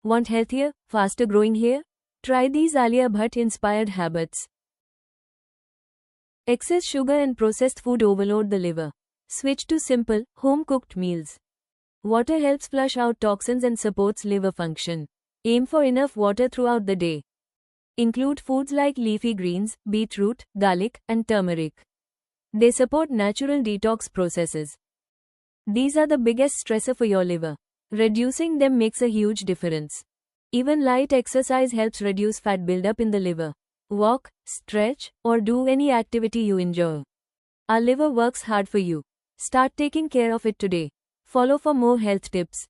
Want healthier, faster growing hair? Try these Alia Bhatt inspired habits. Excess sugar and processed food overload the liver. Switch to simple, home-cooked meals. Water helps flush out toxins and supports liver function. Aim for enough water throughout the day. Include foods like leafy greens, beetroot, garlic, and turmeric. They support natural detox processes. These are the biggest stressor for your liver. Reducing them makes a huge difference. Even light exercise helps reduce fat buildup in the liver. Walk, stretch, or do any activity you enjoy. Our liver works hard for you. Start taking care of it today. Follow for more health tips.